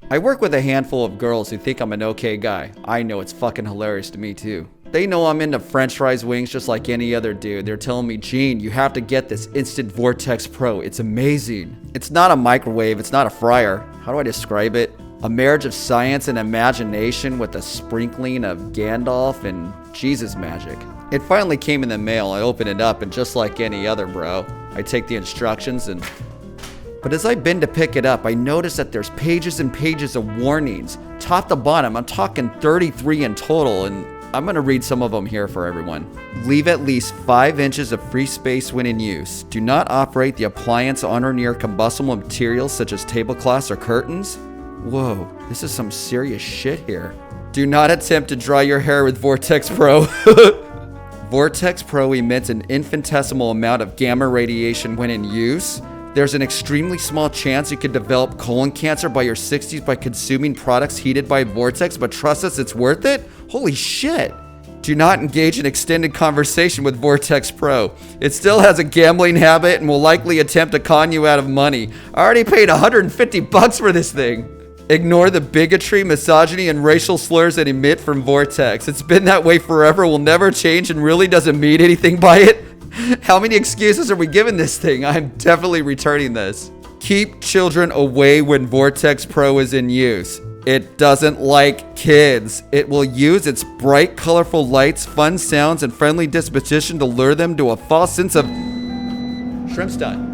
I work with a handful of girls who think I'm an okay guy. I know it's fucking hilarious to me too. They know I'm into french fries wings just like any other dude. They're telling me, Gene, you have to get this Instant Vortex Pro. It's amazing. It's not a microwave. It's not a fryer. How do I describe it? A marriage of science and imagination with a sprinkling of Gandalf and Jesus magic. It finally came in the mail. I opened it up and just like any other bro, I take the instructions and... But as I bend to pick it up, I notice that there's pages and pages of warnings, top to bottom. I'm talking 33 in total, and I'm going to read some of them here for everyone. Leave at least 5 inches of free space when in use. Do not operate the appliance on or near combustible materials such as tablecloths or curtains. Whoa, this is some serious shit here. Do not attempt to dry your hair with Vortex Pro. Vortex Pro emits an infinitesimal amount of gamma radiation when in use. There's an extremely small chance you could develop colon cancer by your 60s by consuming products heated by Vortex, but trust us, it's worth it? Holy shit. Do not engage in extended conversation with Vortex Pro. It still has a gambling habit and will likely attempt to con you out of money. I already paid $150 for this thing. Ignore the bigotry, misogyny, and racial slurs that emit from Vortex. It's been that way forever, will never change, and really doesn't mean anything by it. How many excuses are we giving this thing? I'm definitely returning this. Keep children away when Vortex Pro is in use. It doesn't like kids. It will use its bright, colorful lights, fun sounds, and friendly disposition to lure them to a false sense of shrimp stun.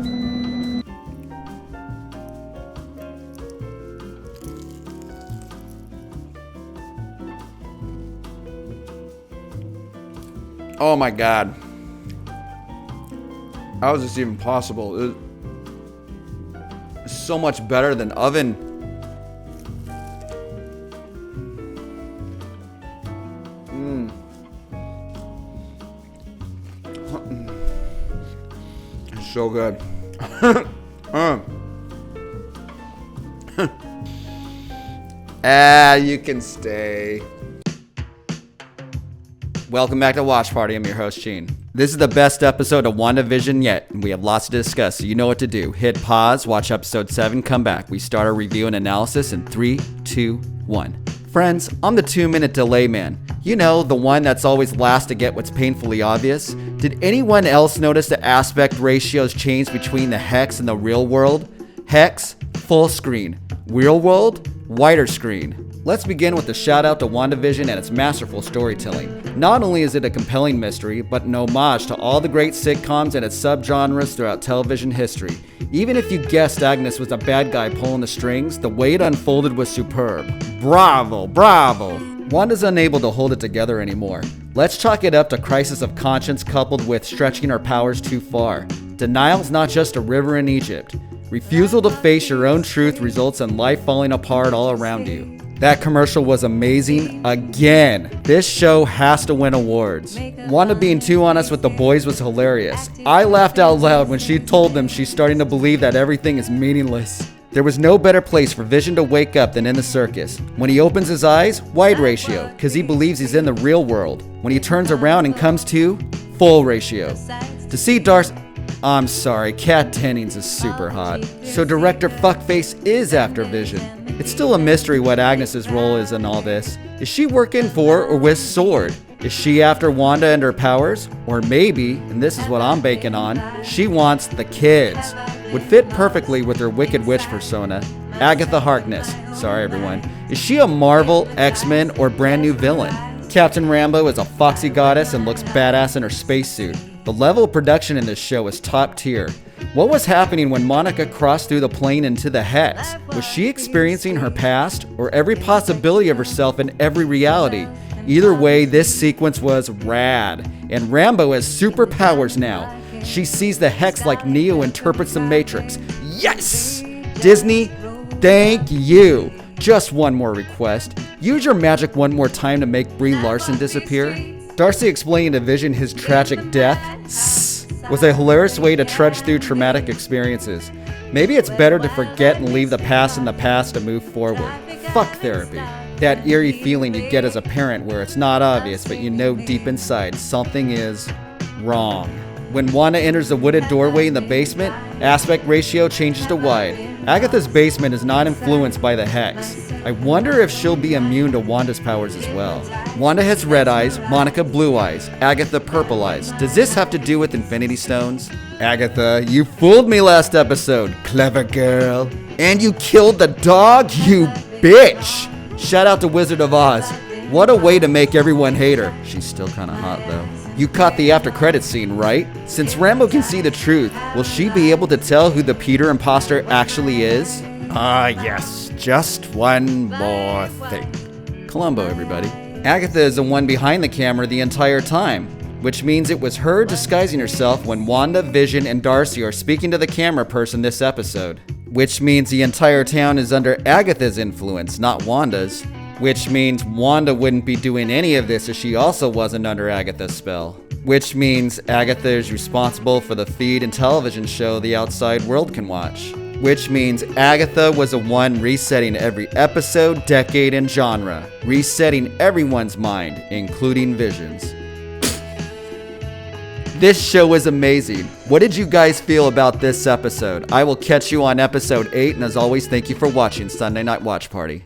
Oh my God. How is this even possible? It's so much better than oven. It's so good. You can stay. Welcome back to Watch Party. I'm your host, Gene. This is the best episode of WandaVision yet, and we have lots to discuss, so you know what to do. Hit pause, watch episode 7, come back. We start our review and analysis in 3, 2, 1. Friends, I'm the 2-minute delay man. You know, the one that's always last to get what's painfully obvious. Did anyone else notice the aspect ratios change between the Hex and the real world? Hex, full screen. Real world, wider screen. Let's begin with a shout out to WandaVision and its masterful storytelling. Not only is it a compelling mystery, but an homage to all the great sitcoms and its subgenres throughout television history. Even if you guessed Agnes was a bad guy pulling the strings, the way it unfolded was superb. Bravo, bravo! Wanda's unable to hold it together anymore. Let's chalk it up to crisis of conscience coupled with stretching her powers too far. Denial's not just a river in Egypt. Refusal to face your own truth results in life falling apart all around you. That commercial was amazing again. This show has to win awards. Wanda being too honest with the boys was hilarious. I laughed out loud when she told them she's starting to believe that everything is meaningless. There was no better place for Vision to wake up than in the circus. When he opens his eyes, wide ratio, because he believes he's in the real world. When he turns around and comes to, full ratio. To see Darcy... I'm sorry, Kat Dennings is super hot. So director Fuckface is after Vision. It's still a mystery what Agnes's role is in all this. Is she working for or with S.W.O.R.D.? Is she after Wanda and her powers? Or maybe, and this is what I'm banking on, she wants the kids. Would fit perfectly with her Wicked Witch persona. Agatha Harkness. Sorry everyone. Is she a Marvel, X-Men, or brand new villain? Captain Rambo is a foxy goddess and looks badass in her spacesuit. The level of production in this show is top tier. What was happening when Monica crossed through the plane into the Hex? Was she experiencing her past, or every possibility of herself in every reality? Either way, this sequence was rad. And Rambo has superpowers now. She sees the Hex like Neo interprets the Matrix. Yes! Disney, thank you. Just one more request. Use your magic one more time to make Brie Larson disappear. Darcy explaining to Vision his tragic death was a hilarious way to trudge through traumatic experiences. Maybe it's better to forget and leave the past in the past to move forward. Fuck therapy. That eerie feeling you get as a parent where it's not obvious, but you know deep inside something is wrong. When Wanda enters the wooded doorway in the basement, aspect ratio changes to wide. Agatha's basement is not influenced by the hex. I wonder if she'll be immune to Wanda's powers as well. Wanda has red eyes, Monica blue eyes, Agatha purple eyes. Does this have to do with Infinity Stones? Agatha, you fooled me last episode, clever girl. And you killed the dog, you bitch! Shout out to Wizard of Oz. What a way to make everyone hate her. She's still kinda hot though. You caught the after credits scene, right? Since Rambo can see the truth, will she be able to tell who the Peter imposter actually is? Yes. Just one more thing. Columbo, everybody. Agatha is the one behind the camera the entire time, which means it was her disguising herself when Wanda, Vision, and Darcy are speaking to the camera person this episode. Which means the entire town is under Agatha's influence, not Wanda's. Which means Wanda wouldn't be doing any of this if she also wasn't under Agatha's spell. Which means Agatha is responsible for the feed and television show the outside world can watch. Which means Agatha was the one resetting every episode, decade, and genre. Resetting everyone's mind, including Vision's. This show is amazing. What did you guys feel about this episode? I will catch you on episode 8, and as always, thank you for watching Sunday Night Watch Party.